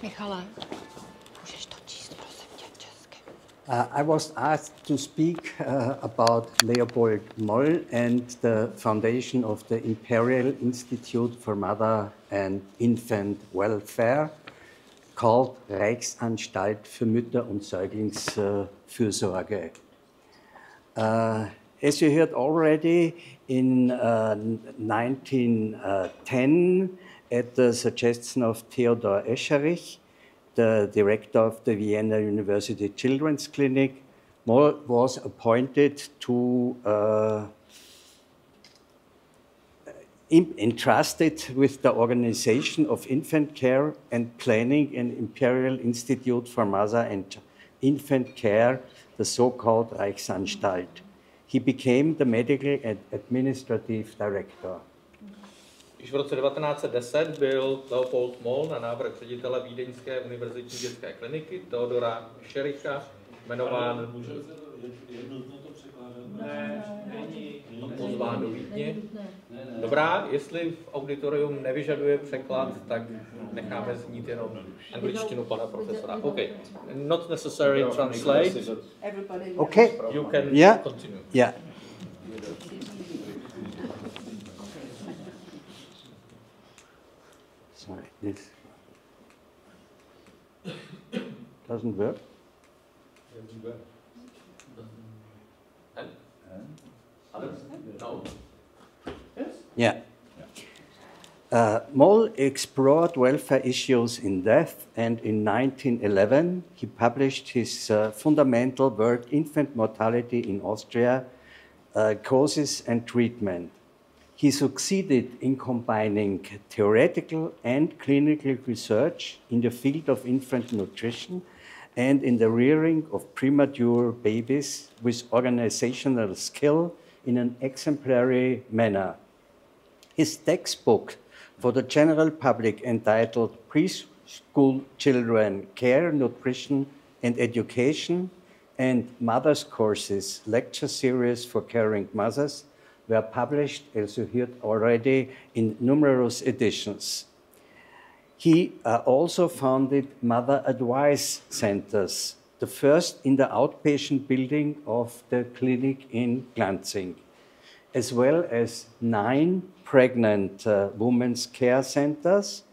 Michale, můžeš to číst, prosím tě, česky. I was asked to speak about Leopold Moll and the foundation of the Imperial Institute for Mother and Infant Welfare, called Reichsanstalt für Mütter- und Säuglingsfürsorge. As you heard already, in 1910, at the suggestion of Theodor Escherich, the director of the Vienna University Children's Clinic, Moll was appointed to entrusted with the organization of infant care and planning an Imperial Institute for Mother and Infant Care, the so-called Reichsanstalt. He became the medical and administrative director. Již v roce 1910 byl Leopold Moll na návrh ředitele Vídeňské univerzitní dětské kliniky Theodora Eschericha jmenován pozván do Vídně. Dobrá, jestli v auditorium nevyžaduje překlad, tak necháme znít jenom angličtinu pana profesora. Okay, not necessary translate. Okay. You can continue. Yeah. Sorry, this doesn't work. No. Yeah. Moll explored welfare issues in depth, and in 1911 he published his fundamental work, Infant Mortality in Austria, Causes and Treatment. He succeeded in combining theoretical and clinical research in the field of infant nutrition and in the rearing of premature babies with organizational skill in an exemplary manner. His textbook for the general public entitled Preschool Children Care, Nutrition and Education and Mothers Courses, Lecture Series for Caring Mothers, were published, as you heard already, in numerous editions. He also founded Mother Advice Centers, the first in the outpatient building of the clinic in Glanzing, as well as 9 pregnant women's care centers,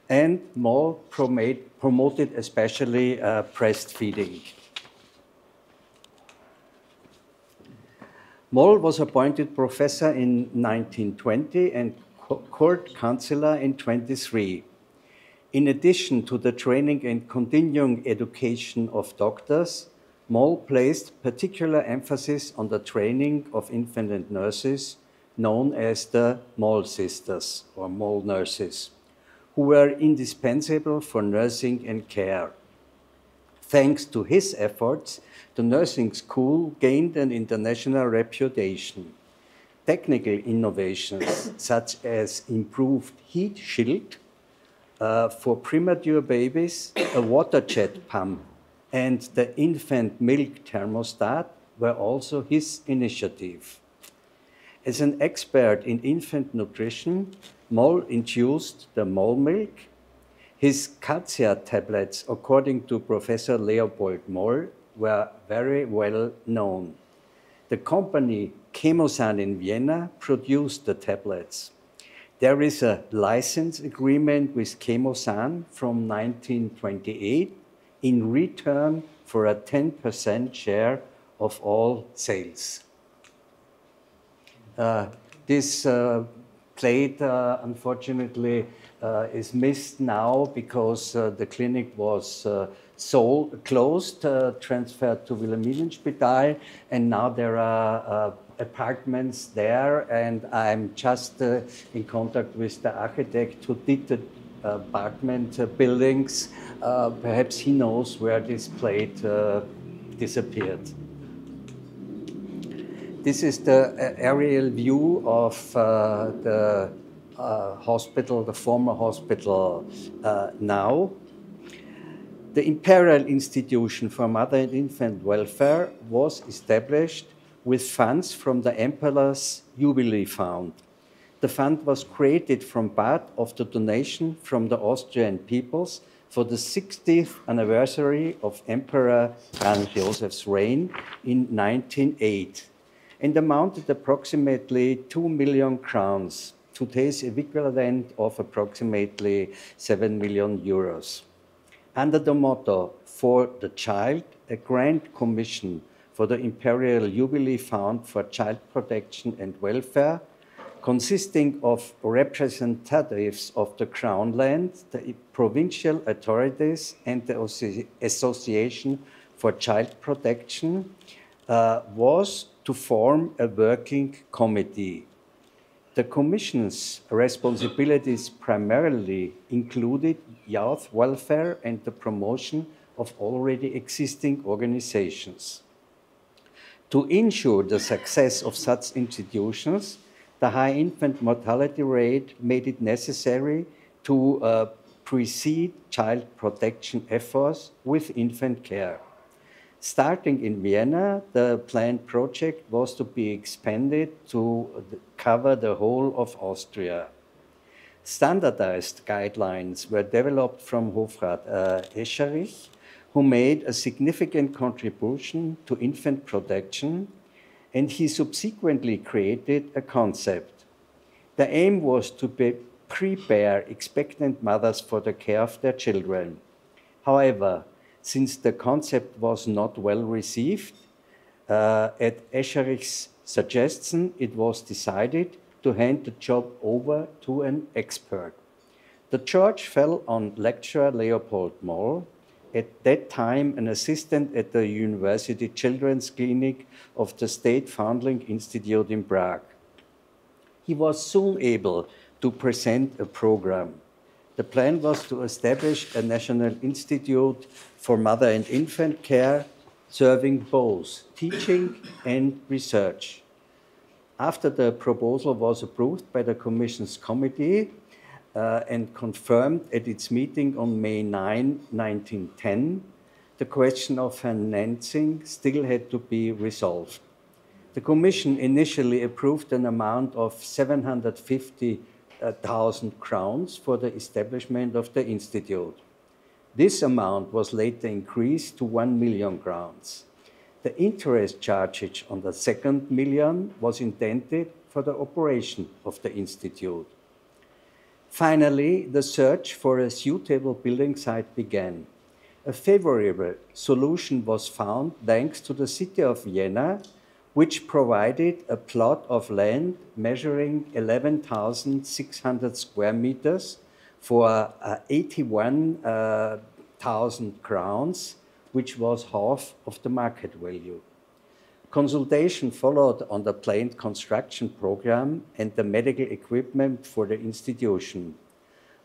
and Moll promoted especially breastfeeding. Moll was appointed professor in 1920 and court councillor in 23. In addition to the training and continuing education of doctors, Moll placed particular emphasis on the training of infant and nurses, known as the Moll sisters or Moll nurses, who were indispensable for nursing and care. Thanks to his efforts, the nursing school gained an international reputation. Technical innovations such as improved heat shield for premature babies, a water jet pump, and the infant milk thermostat were also his initiative. As an expert in infant nutrition, Moll introduced the Moll milk. His Katia tablets, according to Professor Leopold Moll, were very well known. The company Chemosan in Vienna produced the tablets. There is a license agreement with Chemosan from 1928 in return for a 10% share of all sales. This plate, unfortunately, is missed now because the clinic was closed, transferred to Wilhelminenspital, and now there are apartments there, and I'm just in contact with the architect who did the apartment buildings. Perhaps he knows where this plate disappeared. This is the aerial view of the hospital, the former hospital now. The Imperial Institution for Mother and Infant Welfare was established with funds from the Emperor's Jubilee Fund. The fund was created from part of the donation from the Austrian peoples for the 60th anniversary of Emperor Franz Joseph's reign in 1908 and amounted approximately 2 million crowns, today's equivalent of approximately 7 million euros. Under the motto, For the Child, a Grand Commission for the Imperial Jubilee Fund for Child Protection and Welfare, consisting of representatives of the Crown Land, the provincial authorities, and the Association for Child Protection, was to form a working committee. The Commission's responsibilities primarily included youth welfare and the promotion of already existing organizations. To ensure the success of such institutions, the high infant mortality rate made it necessary to precede child protection efforts with infant care. Starting in Vienna, the planned project was to be expanded to cover the whole of Austria. Standardized guidelines were developed from Hofrat Escherich, who made a significant contribution to infant protection, and he subsequently created a concept. The aim was to prepare expectant mothers for the care of their children. However, since the concept was not well received, at Escherich's suggestion, it was decided to hand the job over to an expert. The charge fell on lecturer Leopold Moll, at that time an assistant at the University Children's Clinic of the State Foundling Institute in Prague. He was soon able to present a program. The plan was to establish a National Institute for Mother and Infant Care, serving both teaching and research. After the proposal was approved by the Commission's committee and confirmed at its meeting on May 9, 1910, the question of financing still had to be resolved. The Commission initially approved an amount of 750,000 crowns for the establishment of the institute. This amount was later increased to 1 million crowns. The interest charge on the second million was intended for the operation of the institute. Finally, the search for a suitable building site began. A favorable solution was found thanks to the city of Vienna, which provided a plot of land measuring 11,600 square meters for 81,000 crowns, which was half of the market value. Consultation followed on the planned construction program and the medical equipment for the institution.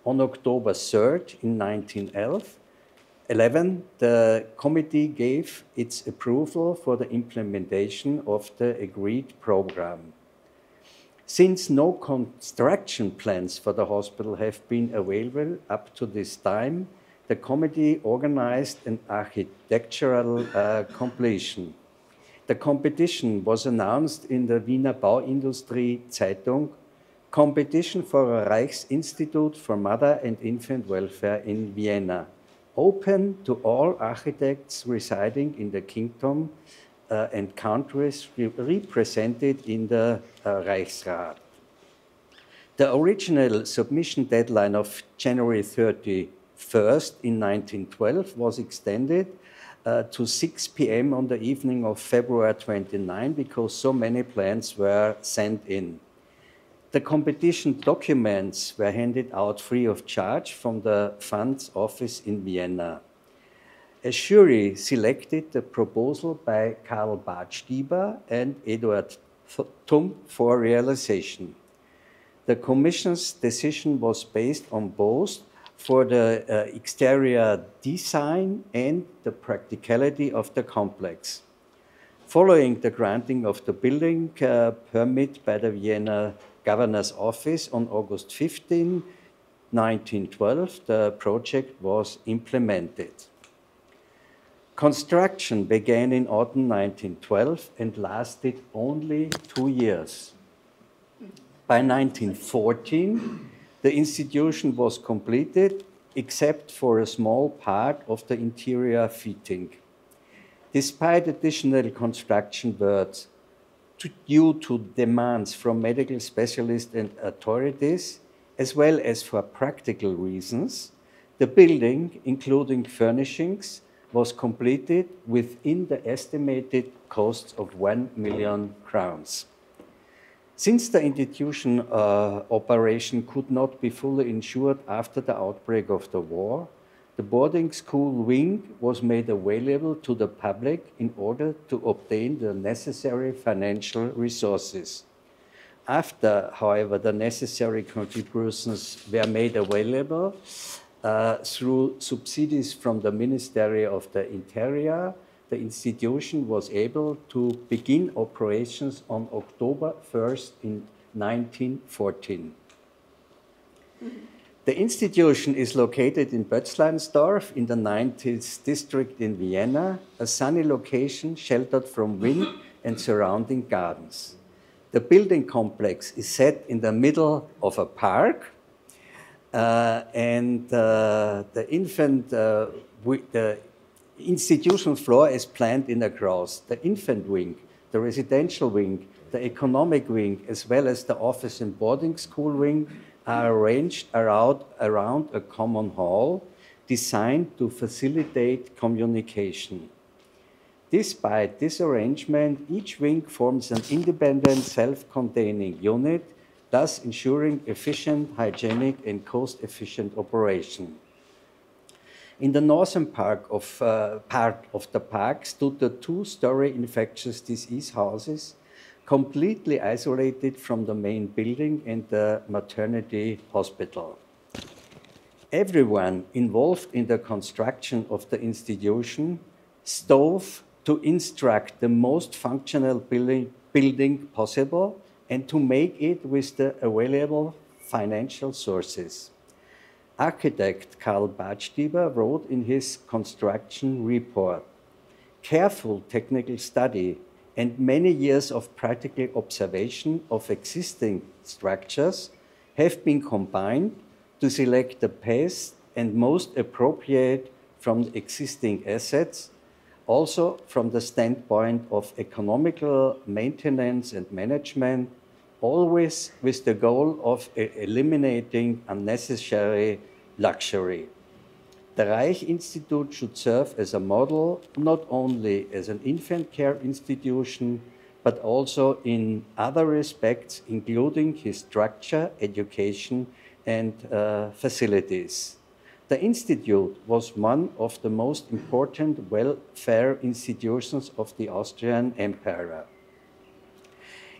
On October 3rd, in 1911, the committee gave its approval for the implementation of the agreed program. Since no construction plans for the hospital have been available up to this time, the committee organized an architectural completion. The competition was announced in the Wiener Bauindustrie Zeitung, Competition for a Reichsinstitute for Mother and Infant Welfare in Vienna, open to all architects residing in the kingdom and countries represented in the Reichsrat. The original submission deadline of January 31st in 1912 was extended to 6 p.m. on the evening of February 29 because so many plans were sent in. The competition documents were handed out free of charge from the fund's office in Vienna. A jury selected the proposal by Karl Badstieber and Eduard Tump for realization. The Commission's decision was based on both for the exterior design and the practicality of the complex. Following the granting of the building permit by the Vienna Governor's Office on August 15, 1912, the project was implemented. Construction began in autumn 1912 and lasted only 2 years. By 1914, the institution was completed except for a small part of the interior fitting. Despite additional construction works due to demands from medical specialists and authorities, as well as for practical reasons, the building, including furnishings, was completed within the estimated costs of 1 million crowns. Since the institution operation could not be fully insured after the outbreak of the war, the boarding school wing was made available to the public in order to obtain the necessary financial resources. After, however, the necessary contributions were made available through subsidies from the Ministry of the Interior, the institution was able to begin operations on October 1st in 1914. The institution is located in Bötzleinsdorf in the 90th district in Vienna, a sunny location sheltered from wind and surrounding gardens. The building complex is set in the middle of a park, and the institutional floor is planned in a cross. The infant wing, the residential wing, the economic wing, as well as the office and boarding school wing are arranged around a common hall designed to facilitate communication. Despite this arrangement, each wing forms an independent, self-containing unit, thus ensuring efficient, hygienic, and cost-efficient operation. In the northern part of the park stood the two-story infectious disease houses, completely isolated from the main building and the maternity hospital. Everyone involved in the construction of the institution strove to instruct the most functional building possible and to make it with the available financial sources. Architect Karl Badstieber wrote in his construction report, "Careful technical study and many years of practical observation of existing structures have been combined to select the best and most appropriate from the existing assets, also from the standpoint of economical maintenance and management, always with the goal of eliminating unnecessary luxury. The Reich Institute should serve as a model not only as an infant care institution, but also in other respects, including his structure, education, and facilities. The Institute was one of the most important welfare institutions of the Austrian Empire.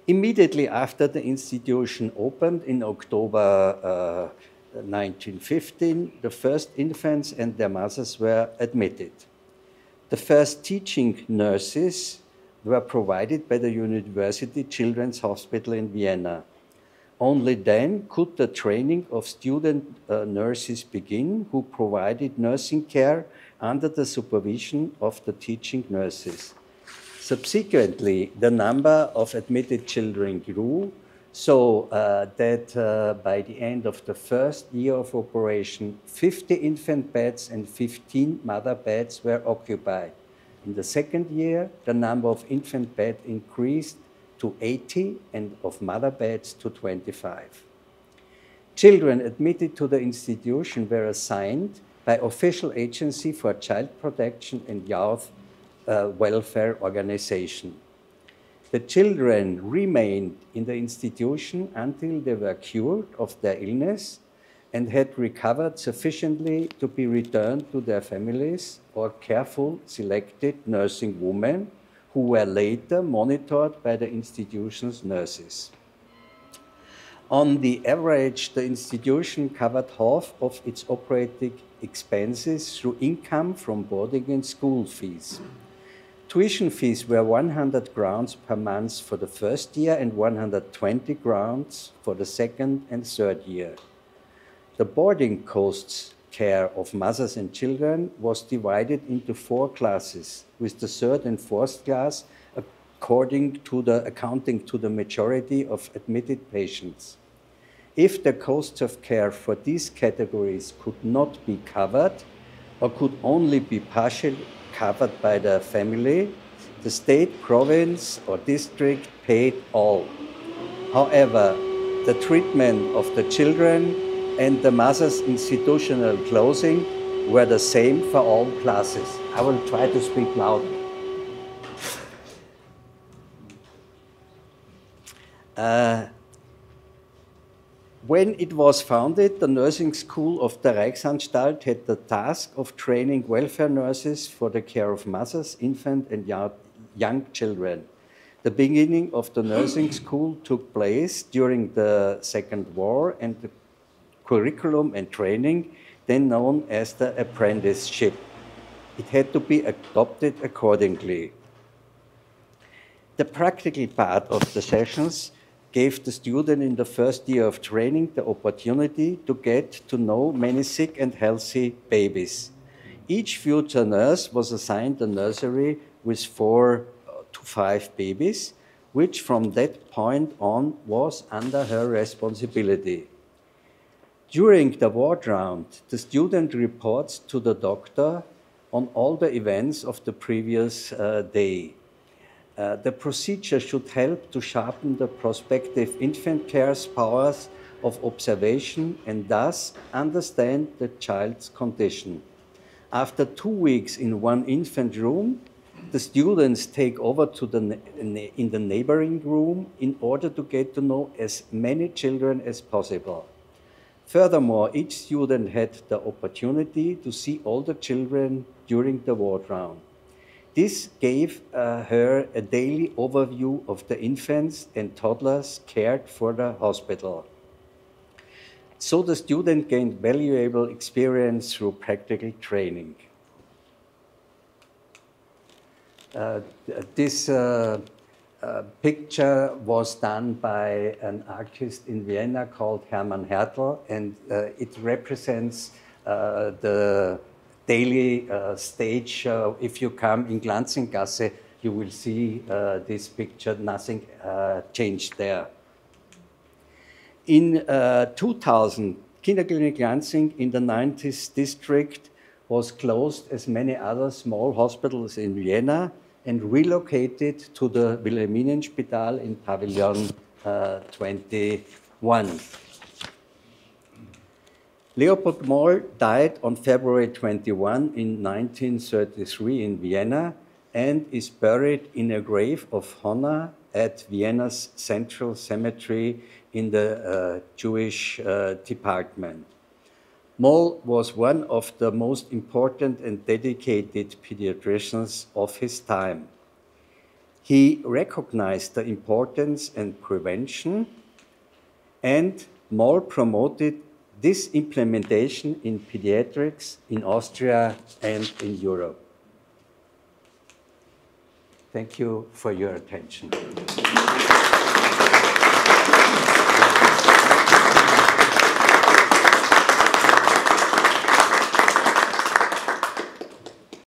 Immediately after the institution opened in October 1915, the first infants and their mothers were admitted. The first teaching nurses were provided by the University Children's Hospital in Vienna. Only then could the training of student nurses begin, who provided nursing care under the supervision of the teaching nurses. Subsequently, the number of admitted children grew, so that by the end of the first year of operation, 50 infant beds and 15 mother beds were occupied. In the second year, the number of infant beds increased to 80 and of mother beds to 25. Children admitted to the institution were assigned by official agency for child protection and youth welfare organization. The children remained in the institution until they were cured of their illness and had recovered sufficiently to be returned to their families or careful selected nursing women who were later monitored by the institution's nurses. On the average, the institution covered half of its operating expenses through income from boarding and school fees. Tuition fees were 100 crowns per month for the first year and 120 crowns for the second and third year. The boarding costs care of mothers and children was divided into 4 classes, with the third and fourth class accounting to the majority of admitted patients. If the costs of care for these categories could not be covered or could only be partially covered by the family, the state, province, or district paid all. However, the treatment of the children and the mother's institutional clothing were the same for all classes. I will try to speak loud. When it was founded, the nursing school of the Reichsanstalt had the task of training welfare nurses for the care of mothers, infant, and young children. The beginning of the nursing school took place during the Second War, and the curriculum and training, then known as the apprenticeship. It had to be adopted accordingly. The practical part of the sessions gave the student in the first year of training the opportunity to get to know many sick and healthy babies. Each future nurse was assigned a nursery with 4 to 5 babies, which from that point on was under her responsibility. During the ward round, the student reports to the doctor on all the events of the previous day. The procedure should help to sharpen the prospective infant care's powers of observation and thus understand the child's condition. After 2 weeks in one infant room, the students take over to in the neighboring room in order to get to know as many children as possible. Furthermore, each student had the opportunity to see all the children during the ward round. This gave her a daily overview of the infants and toddlers cared for the hospital. So the student gained valuable experience through practical training. This picture was done by an artist in Vienna called Hermann Hertel, and it represents the daily stage. If you come in Glanzinggasse, you will see this picture. Nothing changed there. In 2000, Kinderklinik Glanzing in the 90th district was closed as many other small hospitals in Vienna and relocated to the Wilhelminenspital in Pavilion 21. Leopold Moll died on February 21 in 1933 in Vienna and is buried in a grave of honor at Vienna's Central Cemetery in the Jewish department. Moll was one of the most important and dedicated pediatricians of his time. He recognized the importance and prevention, and Moll promoted this implementation in pediatrics in Austria and in Europe. Thank you for your attention.